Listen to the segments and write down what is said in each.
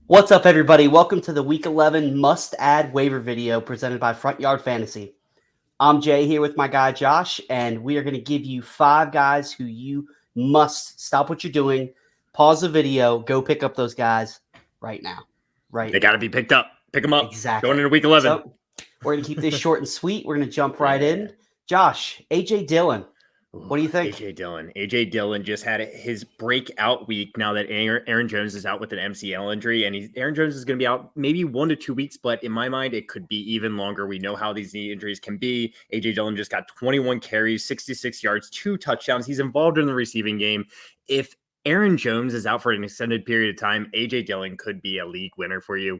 What's up, everybody? Welcome to the Week 11 must-add waiver video presented by Front Yard Fantasy. I'm Jay here with my guy Josh, and we are going to give you 5 guys who you must stop what you're doing, pause the video, go pick up those guys right now. They got to be picked up. Pick them up. Exactly. Going into week 11. So we're going to keep this short and sweet. We're going to jump right in. Josh, AJ Dillon. What do you think? AJ Dillon just had his breakout week now that Aaron Jones is out with an MCL injury, and Aaron Jones is going to be out maybe 1 to 2 weeks, but in my mind, it could be even longer. We know how these knee injuries can be. AJ Dillon just got 21 carries, 66 yards, 2 touchdowns. He's involved in the receiving game. If Aaron Jones is out for an extended period of time, AJ Dillon could be a league winner for you.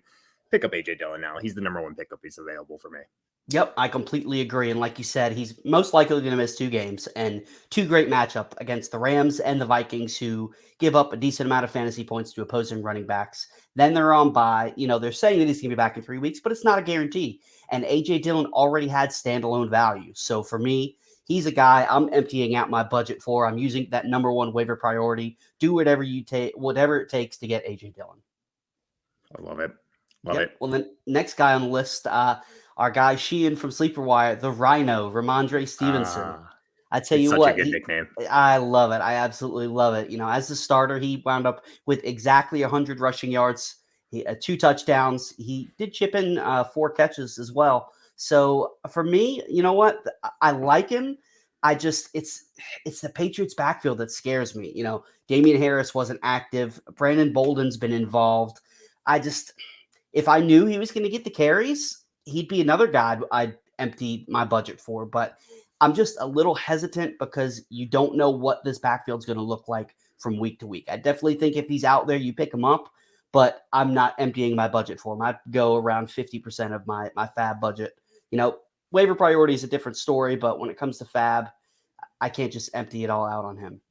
Pick up AJ Dillon now. He's the number 1 pickup. He's available for me. Yep, I completely agree. And like you said, he's most likely going to miss 2 games, and 2 great matchup against the Rams and the Vikings, who give up a decent amount of fantasy points to opposing running backs. Then they're on bye. They're saying that he's going to be back in 3 weeks, but it's not a guarantee. And AJ Dillon already had standalone value. So for me, he's a guy I'm emptying out my budget for. I'm using that number 1 waiver priority. Do whatever it takes to get AJ Dillon. I love it. Love it. Well, the next guy on the list, our guy Sheehan from Sleeper Wire, the Rhino, Rhamondre Stevenson. I tell you what, such a good nickname. I love it. I absolutely love it. As the starter, he wound up with exactly 100 rushing yards, 2 touchdowns. He did chip in 4 catches as well. So for me, you know what? I like him. It's the Patriots backfield that scares me. Damian Harris wasn't active. Brandon Bolden's been involved. If I knew he was going to get the carries, he'd be another guy I'd empty my budget for. But I'm just a little hesitant because you don't know what this backfield's going to look like from week to week. I definitely think if he's out there, you pick him up, but I'm not emptying my budget for him. I'd go around 50% of my fab budget. Waiver priority is a different story, but when it comes to fab, I can't just empty it all out on him.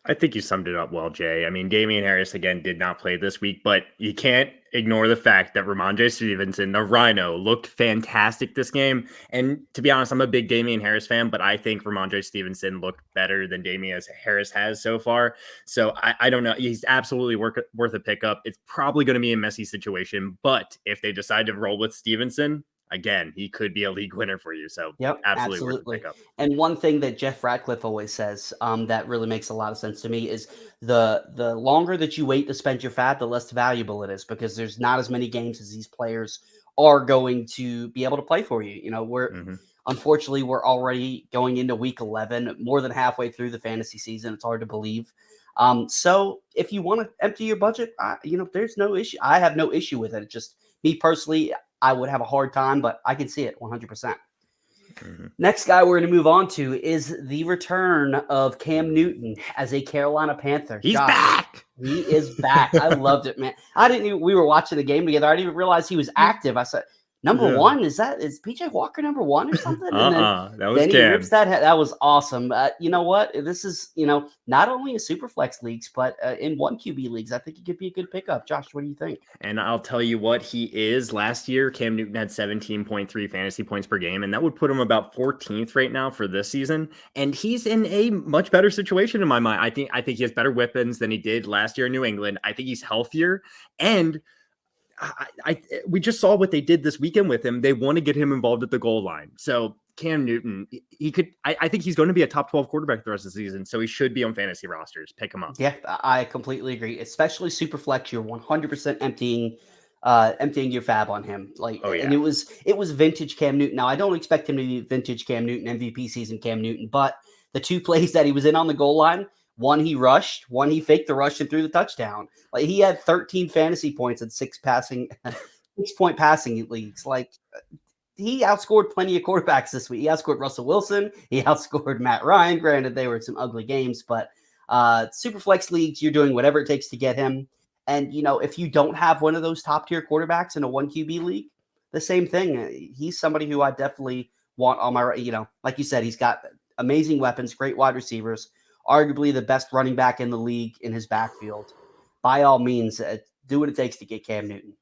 I think you summed it up well, Jay. I mean, Damian Harris, again, did not play this week, but you can't ignore the fact that Rhamondre Stevenson, the Rhino, looked fantastic this game. And to be honest, I'm a big Damian Harris fan, but I think Rhamondre Stevenson looked better than Damian Harris has so far. So I don't know. He's absolutely worth a pickup. It's probably going to be a messy situation, but if they decide to roll with Stevenson, again, he could be a league winner for you. So absolutely. Worth a pickup. And one thing that Jeff Ratcliffe always says that really makes a lot of sense to me is the longer that you wait to spend your fab, the less valuable it is, because there's not as many games as these players are going to be able to play for you. Unfortunately, we're already going into week 11, more than halfway through the fantasy season. It's hard to believe. So if you want to empty your budget, there's no issue. I have no issue with it. It's just me personally, I would have a hard time, but I can see it 100%. Next guy we're going to move on to is the return of Cam Newton as a Carolina Panther. He's back. He is back. I loved it, man. We were watching the game together. I didn't even realize he was active. I said, number 1, is PJ Walker number 1 or something? And that was then Cam. He rips that was awesome. You know what? This is, not only in super flex leagues, but in 1 QB leagues, I think it could be a good pickup. Josh, what do you think? And I'll tell you what he is. Last year, Cam Newton had 17.3 fantasy points per game, and that would put him about 14th right now for this season. And he's in a much better situation in my mind. I think he has better weapons than he did last year in New England. I think he's healthier, and we just saw what they did this weekend with him. They want to get him involved at the goal line. So Cam Newton, I think he's going to be a top 12 quarterback the rest of the season. So he should be on fantasy rosters. Pick him up. Yeah, I completely agree. Especially super flex, you're 100% emptying your fab on him. And it was vintage Cam Newton. Now I don't expect him to be vintage Cam Newton, MVP season Cam Newton, but the 2 plays that he was in on the goal line, 1 he rushed, 1 he faked the rush and threw the touchdown. He had 13 fantasy points and 6 point passing leagues. He outscored plenty of quarterbacks this week. He outscored Russell Wilson. He outscored Matt Ryan. Granted, they were some ugly games, but super flex leagues, you're doing whatever it takes to get him. And if you don't have one of those top tier quarterbacks in a 1 QB league, the same thing. He's somebody who I definitely want on my. Like you said, he's got amazing weapons, great wide receivers. Arguably the best running back in the league in his backfield. By all means, do what it takes to get Cam Newton.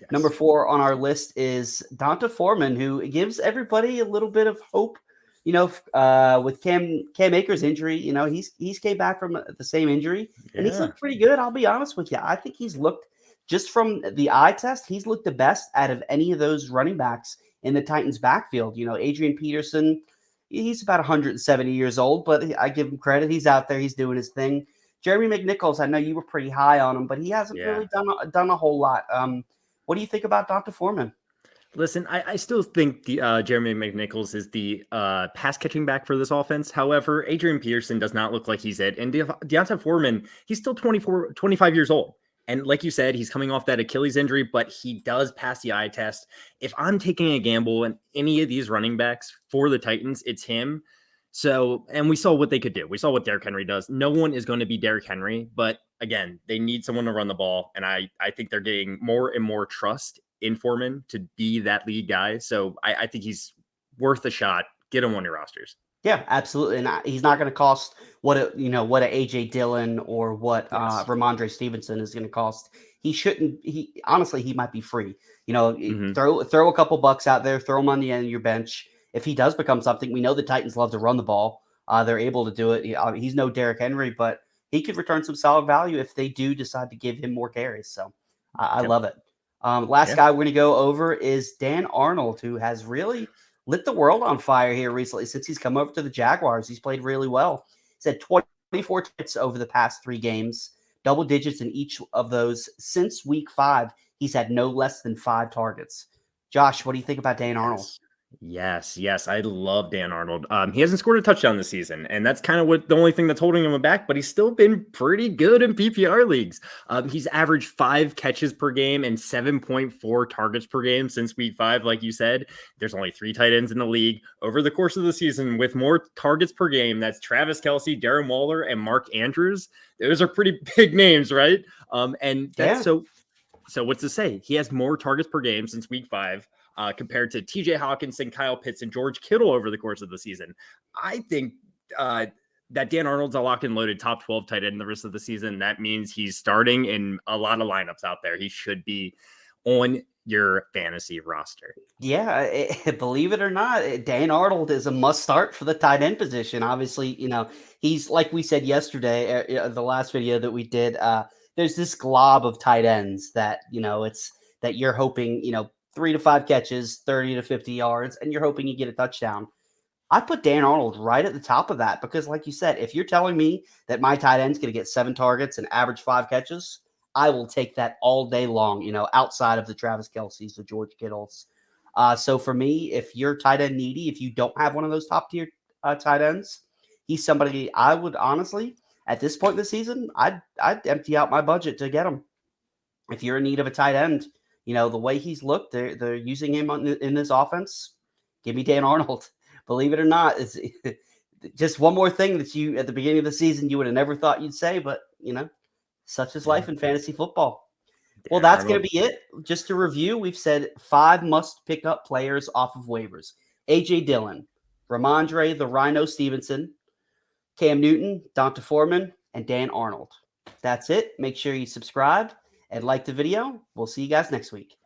Yes. Number 4 on our list is Donta Foreman, who gives everybody a little bit of hope. With Cam Akers' injury, he's came back from the same injury, and he's looked pretty good. I'll be honest with you. I think he's looked just from the eye test, he's looked the best out of any of those running backs in the Titans backfield. Adrian Peterson, he's about 170 years old, but I give him credit. He's out there. He's doing his thing. Jeremy McNichols, I know you were pretty high on him, but he hasn't really done a whole lot. What do you think about Dr. Foreman? Listen, I still think the Jeremy McNichols is the pass catching back for this offense. However, Adrian Peterson does not look like he's it. And Deonta Foreman, he's still 25 years old. And like you said, he's coming off that Achilles injury, but he does pass the eye test. If I'm taking a gamble in any of these running backs for the Titans, it's him. So, and we saw what they could do. We saw what Derrick Henry does. No one is going to be Derrick Henry, but again, they need someone to run the ball. And I think they're getting more and more trust in Foreman to be that lead guy. So I think he's worth a shot. Get him on your rosters. Yeah, absolutely. And he's not going to cost what a AJ Dillon or what Rhamondre Stevenson is going to cost. He shouldn't. Honestly, he might be free. Throw a couple bucks out there, throw him on the end of your bench. If he does become something, we know the Titans love to run the ball. They're able to do it. He's no Derrick Henry, but he could return some solid value if they do decide to give him more carries. So I love it. Last guy we're going to go over is Dan Arnold, who has really lit the world on fire here recently since he's come over to the Jaguars. He's played really well. He's had 24 hits over the past 3 games, double digits in each of those. Since week 5, he's had no less than 5 targets. Josh, what do you think about Dan Arnold? Yes. I love Dan Arnold. He hasn't scored a touchdown this season, and that's kind of the only thing that's holding him back, but he's still been pretty good in PPR leagues. He's averaged 5 catches per game and 7.4 targets per game since week 5. Like you said, there's only 3 tight ends in the league over the course of the season with more targets per game. That's Travis Kelce, Darren Waller, and Mark Andrews. Those are pretty big names, right? And that's so what's to say? He has more targets per game since week 5. Compared to TJ Hawkinson, Kyle Pitts, and George Kittle over the course of the season. I think that Dan Arnold's a lock and loaded top 12 tight end the rest of the season. That means he's starting in a lot of lineups out there. He should be on your fantasy roster. Yeah, believe it or not, Dan Arnold is a must start for the tight end position. Obviously, he's like we said yesterday, the last video that we did, there's this glob of tight ends that, it's that you're hoping, 3 to 5 catches, 30 to 50 yards, and you're hoping you get a touchdown. I put Dan Arnold right at the top of that because, like you said, if you're telling me that my tight end's going to get 7 targets and average 5 catches, I will take that all day long, outside of the Travis Kelce's, the George Kittles. So for me, if you're tight end needy, if you don't have one of those top tier tight ends, he's somebody I would honestly, at this point in the season, I'd empty out my budget to get him. If you're in need of a tight end, the way he's looked, they're using him in this offense. Give me Dan Arnold. Believe it or not, it's just one more thing that you, at the beginning of the season, you would have never thought you'd say, but, such is life in fantasy football. Well, that's going to be it. Just to review, we've said 5 must-pick-up players off of waivers. AJ Dillon, Rhamondre the Rhino Stevenson, Cam Newton, Dr. Foreman, and Dan Arnold. That's it. Make sure you subscribe and like the video. We'll see you guys next week.